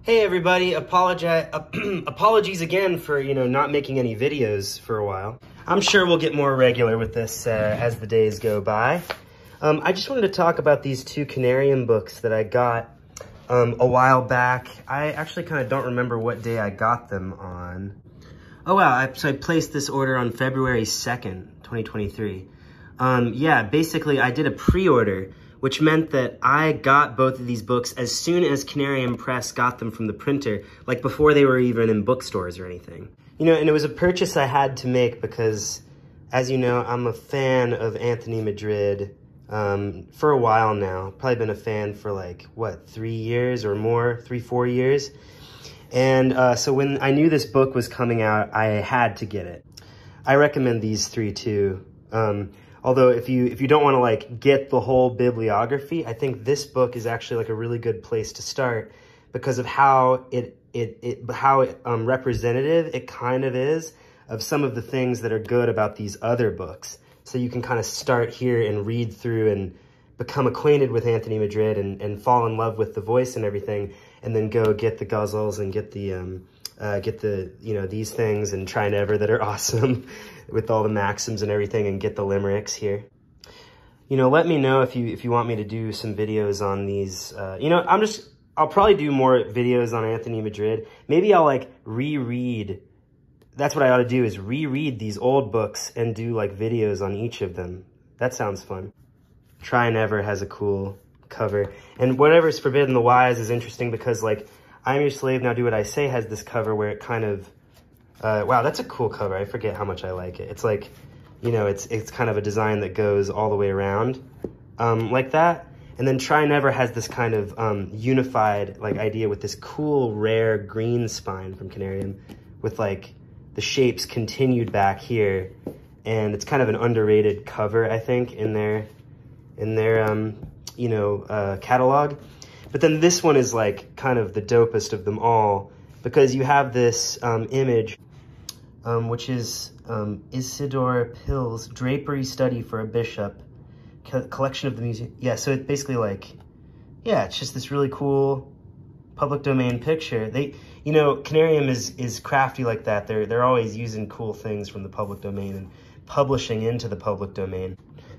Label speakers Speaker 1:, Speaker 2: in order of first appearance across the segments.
Speaker 1: Hey everybody, apologies again for, not making any videos for a while. I'm sure we'll get more regular with this as the days go by. I just wanted to talk about these two Canarium books that I got a while back. I actually kind of don't remember what day I got them on. Oh wow, so I placed this order on February 2nd, 2023. Yeah, basically I did a pre-order, which meant that I got both of these books as soon as Canarium Press got them from the printer, like before they were even in bookstores or anything. And it was a purchase I had to make because, as you know, I'm a fan of Anthony Madrid for a while now. Probably been a fan for like, 3 years or more, 4 years. And so when I knew this book was coming out, I had to get it. I recommend these three too. Although if you don't want to like get the whole bibliography, I think this book is actually like a really good place to start because of how representative it kind of is of some of the things that are good about these other books. So you can kind of start here and read through and become acquainted with Anthony Madrid and fall in love with the voice and everything, and then go get the ghazals and get the these things and try never that are awesome with all the maxims and everything, and get the limericks here. Let me know if you want me to do some videos on these. I'll probably do more videos on Anthony Madrid. Maybe I'll like reread. That's what I ought to do, is reread these old books and do like videos on each of them. That sounds fun. Try Never has a cool cover, and Whatever's Forbidden the Wise is interesting because like I'm Your Slave, Now Do What I Say has this cover where it kind of, wow, that's a cool cover. I forget how much I like it. It's like, it's kind of a design that goes all the way around like that. And then Try Never has this kind of unified like idea with this cool, rare green spine from Canarium with like the shapes continued back here. And it's kind of an underrated cover, I think, in their catalog. But then this one is like kind of the dopest of them all because you have this image, which is Isidore Pill's Drapery Study for a Bishop, collection of the museum. Yeah, so it's basically like, yeah, it's just this really cool public domain picture. Canarium is crafty like that. They're always using cool things from the public domain and publishing into the public domain.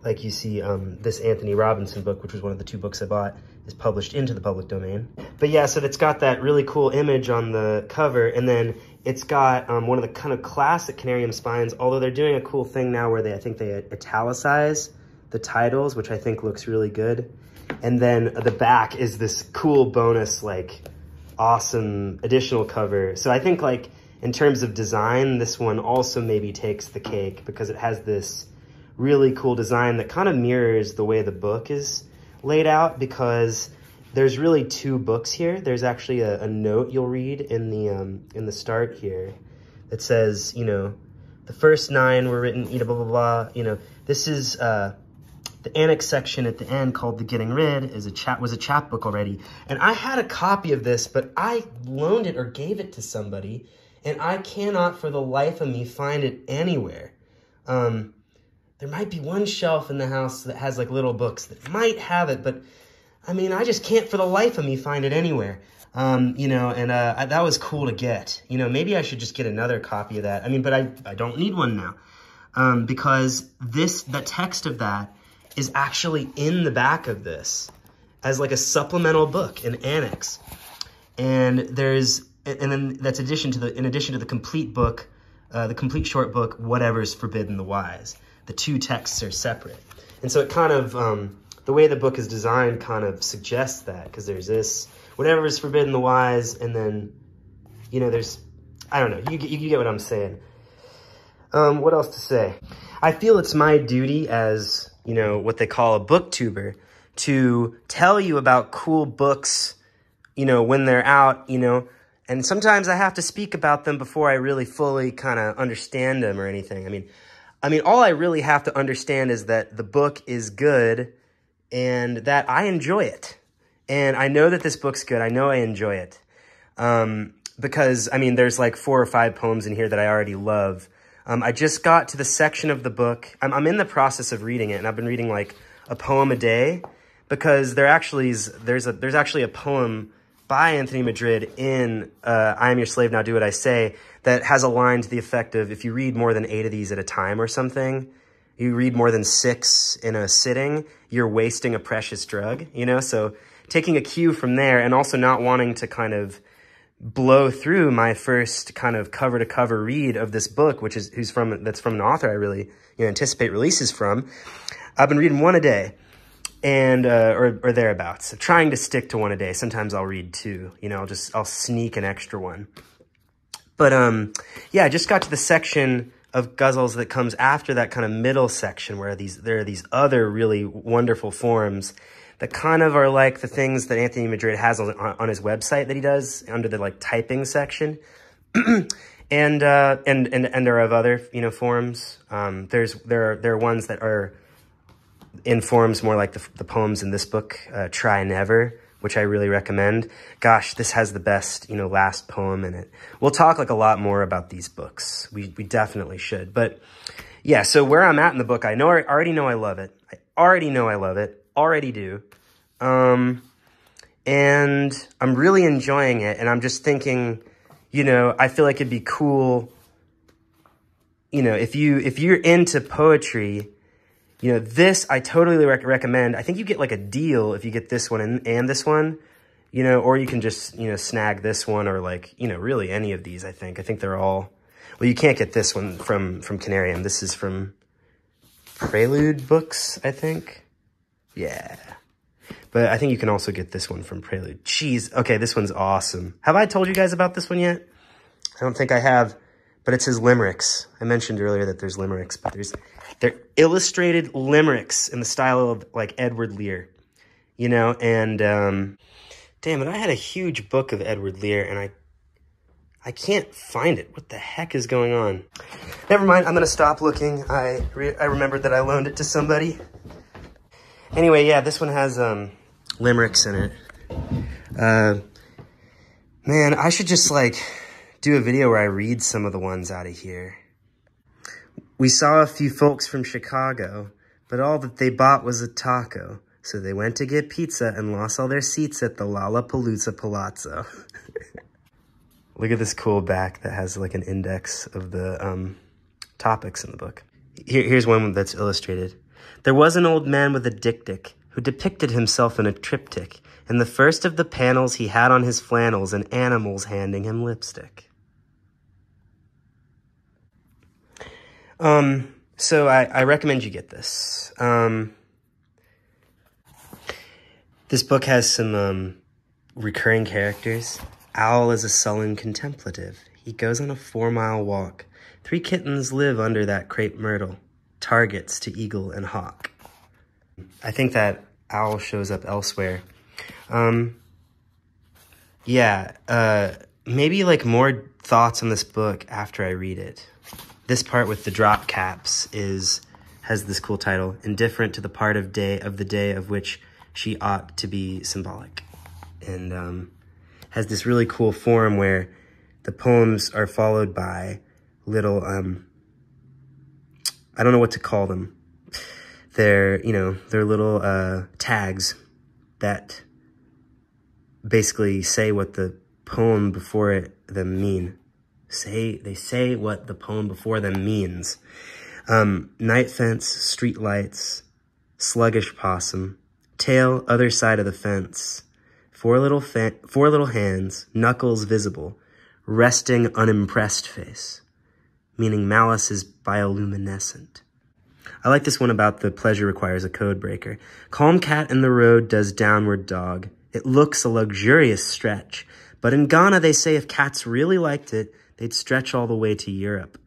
Speaker 1: Like you see this Anthony Robinson book, which was one of the two books I bought, is published into the public domain. But yeah, so it's got that really cool image on the cover, and then it's got one of the kind of classic Canarium spines, although they're doing a cool thing now where I think they italicize the titles, which I think looks really good. And then the back is this cool bonus, like awesome additional cover. So I think like in terms of design, this one also maybe takes the cake because it has this really cool design that kind of mirrors the way the book is laid out, because there's really two books here. There's actually a note you'll read in the start here that says, the first 9 were written, blah, blah, blah. This is the annex section at the end called The Getting Rid was a chapbook already. And I had a copy of this, but I loaned it or gave it to somebody, and I cannot for the life of me find it anywhere. There might be one shelf in the house that has like little books that might have it, but I mean, I just can't for the life of me find it anywhere. That was cool to get. Maybe I should just get another copy of that. I mean, but I don't need one now because the text of that is actually in the back of this as like a supplemental book, an annex. And then that's in addition to the complete book, the complete short book, Whatever's Forbidden the Wise. The two texts are separate. And so it kind of, the way the book is designed kind of suggests that, because there's this, Whatever is Forbidden the Wise, and then, there's, I don't know, you get what I'm saying. What else to say? I feel it's my duty as, what they call a booktuber, to tell you about cool books, when they're out, and sometimes I have to speak about them before I really fully kind of understand them or anything. I mean, all I really have to understand is that the book is good and that I enjoy it. And I know that this book's good. I know I enjoy it. Because, there's like 4 or 5 poems in here that I already love. I just got to the section of the book. I'm in the process of reading it, and I've been reading like a poem a day because there's actually a poem by Anthony Madrid in I Am Your Slave, Now Do What I Say that has a line to the effect of, if you read more than 8 of these at a time or something, you read more than 6 in a sitting, you're wasting a precious drug, you know? So taking a cue from there, and also not wanting to kind of blow through my first kind of cover to cover read of this book, which is that's from an author I really anticipate releases from. I've been reading 1 a day, and or thereabouts. So trying to stick to 1 a day. Sometimes I'll read 2. I'll sneak an extra one. But yeah, I just got to the section of ghazals that comes after that kind of middle section where there are these other really wonderful forms that kind of are like the things that Anthony Madrid has on his website that he does under the like typing section. and there are of other forms. There are ones that are in forms more like the poems in this book, Try Never, which I really recommend. Gosh, this has the best, last poem in it. We'll talk like a lot more about these books. We definitely should. But yeah, so where I'm at in the book, I already know I love it. I already know I love it. Already do. And I'm really enjoying it. And I'm just thinking, I feel like it'd be cool, if you're into poetry, this I totally recommend. I think you get like a deal if you get this one and this one, or you can just, snag this one, or like, really any of these, I think. I think they're all, well, you can't get this one from Canarium. This is from Prelude Books, I think. Yeah. But I think you can also get this one from Prelude. Jeez. Okay, this one's awesome. Have I told you guys about this one yet? I don't think I have, but it's his limericks. I mentioned earlier that there's limericks, but they're illustrated limericks in the style of like Edward Lear, and damn it, I had a huge book of Edward Lear and I can't find it. What the heck is going on? Never mind, I'm gonna stop looking. I remembered that I loaned it to somebody. Anyway, yeah, this one has limericks in it. Man, I should just like do a video where I read some of the ones out of here. We saw a few folks from Chicago, but all that they bought was a taco. So they went to get pizza and lost all their seats at the Lollapalooza Palazzo. Look at this cool back that has like an index of the topics in the book. Here's one that's illustrated. There was an old man with a diptych who depicted himself in a triptych. In the first of the panels, he had on his flannels and animals handing him lipstick. So I recommend you get this. This book has some recurring characters. Owl is a sullen contemplative. He goes on a 4-mile walk. 3 kittens live under that crepe myrtle. Targets to eagle and hawk. I think that owl shows up elsewhere. Yeah, maybe like more thoughts on this book after I read it. This part with the drop caps has this cool title, Indifferent to the part of the day of which she ought to be symbolic. And has this really cool form where the poems are followed by little, I don't know what to call them. They're little tags that basically say what the poem before them mean. They say what the poem before them means. Night fence, street lights, sluggish possum, tail, other side of the fence, 4 little hands, knuckles visible, resting unimpressed face, meaning malice is bioluminescent. I like this one about the pleasure requires a code breaker. Calm cat in the road does downward dog. It looks a luxurious stretch, but in Ghana they say if cats really liked it, they'd stretch all the way to Europe,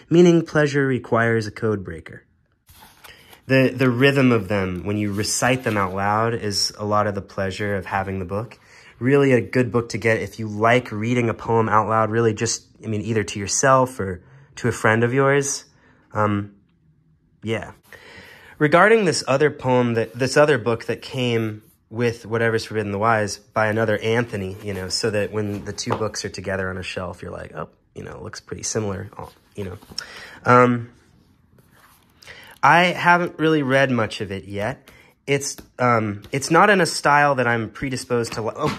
Speaker 1: meaning pleasure requires a code breaker. The rhythm of them, when you recite them out loud, is a lot of the pleasure of having the book. Really a good book to get if you like reading a poem out loud, really just, either to yourself or to a friend of yours. Yeah. Regarding this other poem, this other book that came with Whatever's Forbidden the Wise by another Anthony, so that when the 2 books are together on a shelf, you're like, oh, it looks pretty similar, I haven't really read much of it yet. It's not in a style that I'm predisposed to.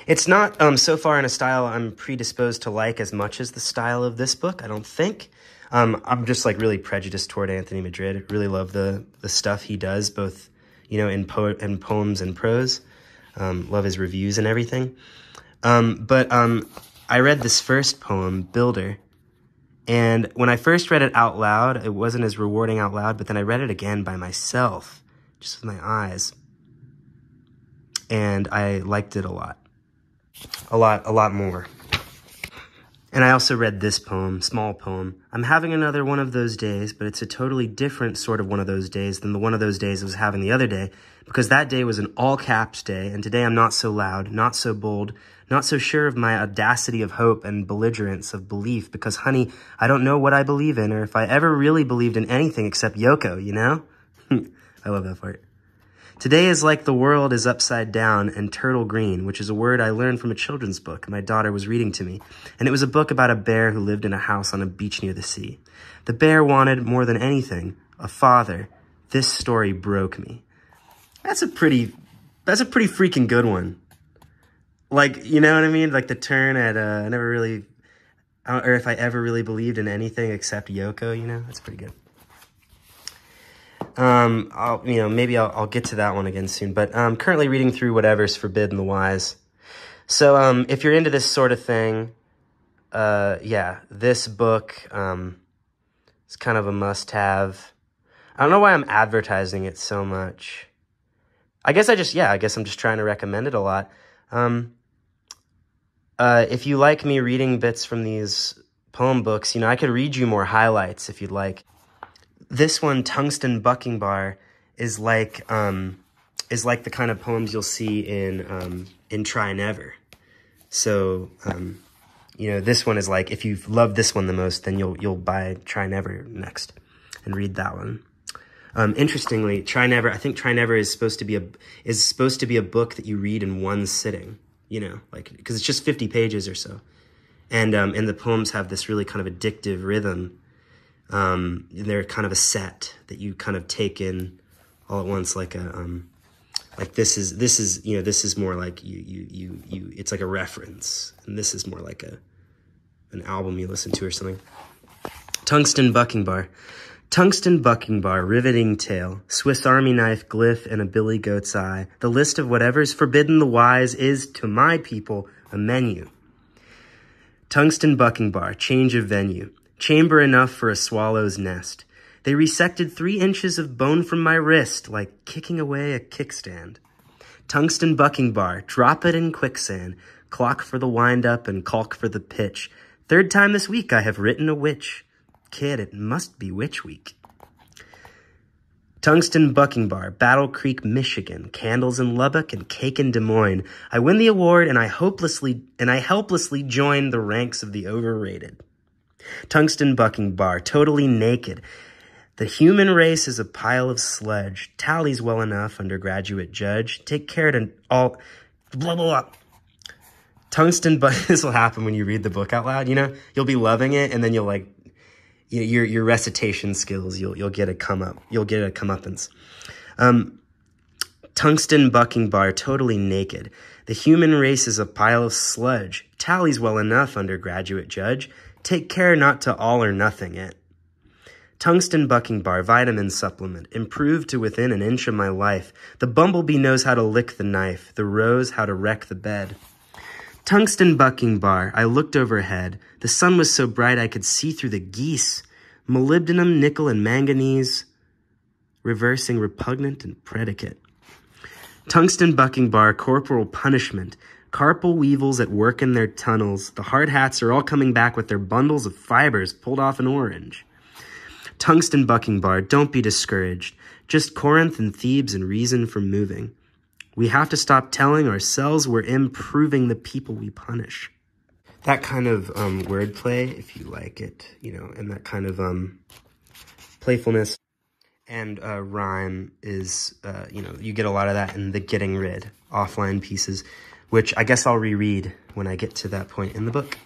Speaker 1: It's not so far in a style I'm predisposed to like as much as the style of this book, I don't think. I'm just like really prejudiced toward Anthony Madrid. I really love the stuff he does, both, you know, in poems and prose. Love his reviews and everything. But I read this first poem, Builder, and when I first read it out loud, it wasn't as rewarding out loud, but then I read it again by myself, just with my eyes, and I liked it a lot more. And I also read this poem, small poem. I'm having another one of those days, but it's a totally different sort of one of those days than the one of those days I was having the other day, because that day was an all-caps day, and today I'm not so loud, not so bold, not so sure of my audacity of hope and belligerence of belief, because, honey, I don't know what I believe in, or if I ever really believed in anything except Yoko, you know? I love that part. Today is like the world is upside down and turtle green, which is a word I learned from a children's book my daughter was reading to me, and it was a book about a bear who lived in a house on a beach near the sea. The bear wanted, more than anything, a father. This story broke me. That's a pretty freaking good one. Like, you know what I mean? Like the turn at, I never really, or if I ever really believed in anything except Yoko, you know? That's pretty good. Maybe I'll get to that one again soon, but I'm currently reading through Whatever's Forbidden the Wise. So, if you're into this sort of thing, yeah, this book, is kind of a must-have. I don't know why I'm advertising it so much. I guess I'm just trying to recommend it a lot. If you like me reading bits from these poem books, you know, I could read you more highlights if you'd like. This one, Tungsten Bucking Bar, is like the kind of poems you'll see in Try Never. So, you know, this one is like, if you've loved this one the most, then you'll buy Try Never next and read that one. Interestingly, I think Try Never is supposed to be a book that you read in one sitting, you know, like, because it's just 50 pages or so. And the poems have this really kind of addictive rhythm. They're kind of a set that you kind of take in all at once, like this is more like it's like a reference, and this is more like an album you listen to or something. Tungsten Bucking Bar. Tungsten Bucking Bar, riveting tale, Swiss Army knife, glyph, and a billy goat's eye. The list of whatever's forbidden the wise is, to my people, a menu. Tungsten Bucking Bar, change of venue. Chamber enough for a swallow's nest. They resected 3 inches of bone from my wrist, like kicking away a kickstand. Tungsten Bucking Bar, drop it in quicksand. Clock for the wind-up and caulk for the pitch. 3rd time this week I have written a witch. Kid, it must be Witch Week. Tungsten Bucking Bar, Battle Creek, Michigan. Candles in Lubbock and cake in Des Moines. I win the award and I helplessly join the ranks of the overrated. Tungsten Bucking Bar, totally naked. The human race is a pile of sludge. Tallies well enough, undergraduate judge. Take care to all... Blah, blah, blah. Tungsten this will happen when you read the book out loud, you know? You'll be loving it, and then you'll like... Your recitation skills, you'll get a comeuppance. Tungsten Bucking Bar, totally naked. The human race is a pile of sludge. Tallies well enough, undergraduate judge. Take care not to all or nothing it. Tungsten Bucking Bar, vitamin supplement, improved to within an inch of my life. The bumblebee knows how to lick the knife, the rose how to wreck the bed. Tungsten Bucking Bar, I looked overhead. The sun was so bright I could see through the geese. Molybdenum, nickel, and manganese, reversing repugnant and predicate. Tungsten Bucking Bar, corporal punishment. Carpal weevils at work in their tunnels. The hard hats are all coming back with their bundles of fibers pulled off an orange. Tungsten Bucking Bar, don't be discouraged. Just Corinth and Thebes and reason for moving. We have to stop telling ourselves we're improving the people we punish. That kind of wordplay, if you like it, you know, and that kind of playfulness and rhyme is, you know, you get a lot of that in the Getting Rid offline pieces, which I guess I'll reread when I get to that point in the book.